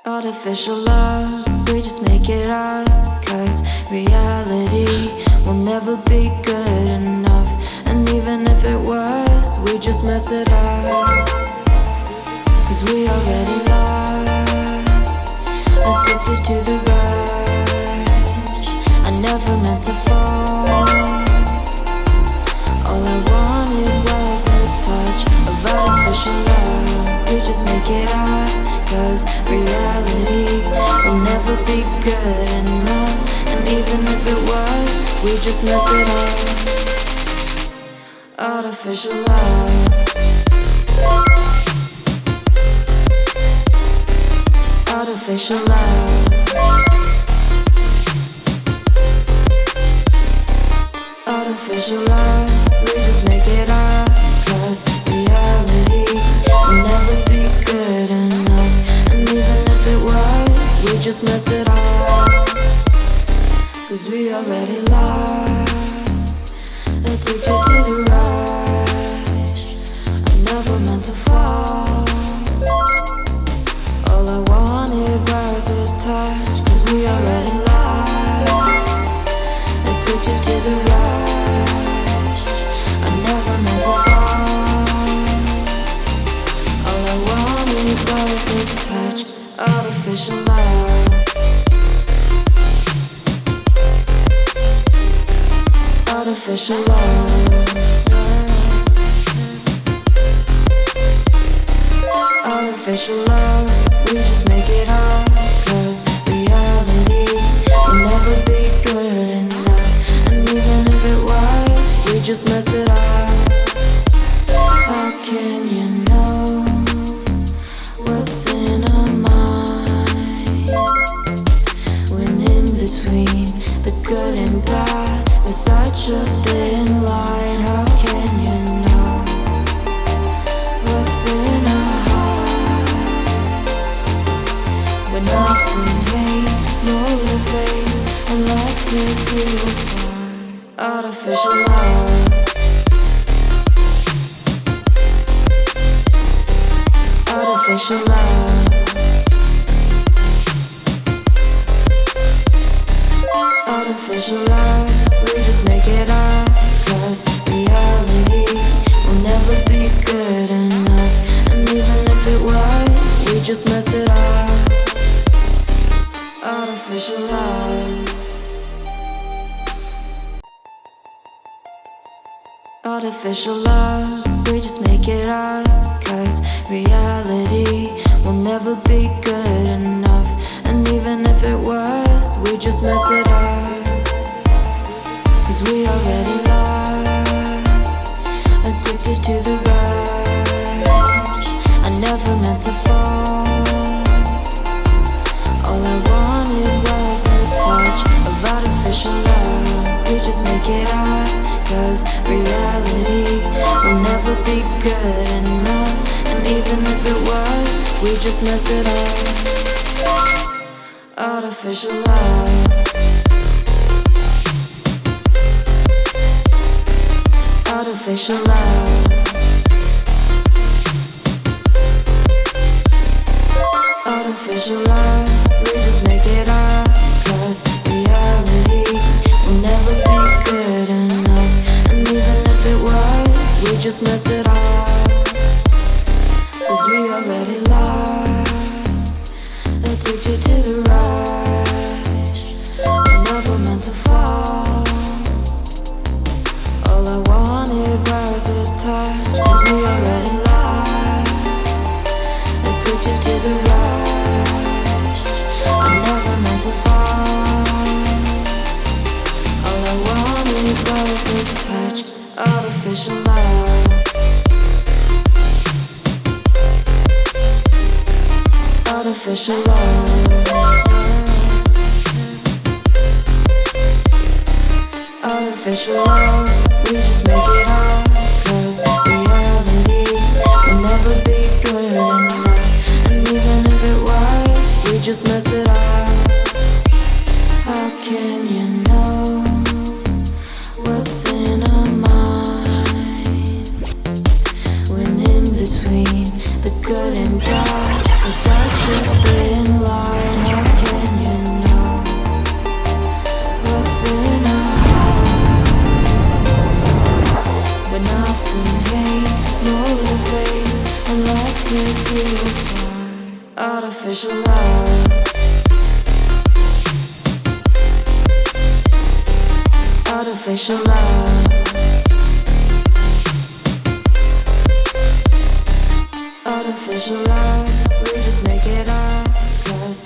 Artificial love, we just make it up, 'cause reality will never be good enough. And even if it was, we just mess it up, 'cause we already lost, addicted to the rush. I never meant to fall. All I wanted was a touch of artificial love. We just make it up, 'cause reality will never be good enough. And even if it was, we just mess it up. Artificial love. Artificial love. Artificial love. We just make it up, 'cause reality will never be good enough. And even if it was, we just mess it up, 'cause we already lost, addicted to the rush. I never meant to fall. All I wanted was a touch, 'cause we already lost, addicted to the rush. I never meant to fall. All I wanted was a touch. Artificial love. Artificial love. Artificial love. We just make it up, 'cause reality will never be good enough. And even if it was, we just mess it up. How can you know what's in our mind, when in between the good and bad there's such a thin line? How can you know what's in our heart, when often hate motivates and love tears you apart? Artificial love. Artificial love. Artificial love. We just make it up, 'cause reality will never be good enough. And even if it was, we just mess it up. Artificial love. Artificial love. We just make it up, 'cause reality will never be good enough. And even if it was, we just mess it up, 'cause we already lost, addicted to the rush. I never meant to fall. All I wanted was a touch of artificial love. We just make it up, 'cause reality will never be good enough. And even if it was, we just mess it up. Artificial love. Artificial love. Artificial love. We just make it up, 'cause reality will never be good enough. And even if it was, we just mess it up, 'cause we already lost, addicted to the rush. I never meant to fall. All I wanted was a touch, 'cause we already lost, addicted to the rush. I never meant to fall. All I wanted was a touch. Artificial love. Artificial love. Artificial love. We just make it up, 'cause reality will never be good enough. And even if it was, we just mess it up. How can you know what's in our mind, when in between the good and bad there's such a thin line? as you are. Artificial love. Artificial love. Artificial love. We just make it up, 'cause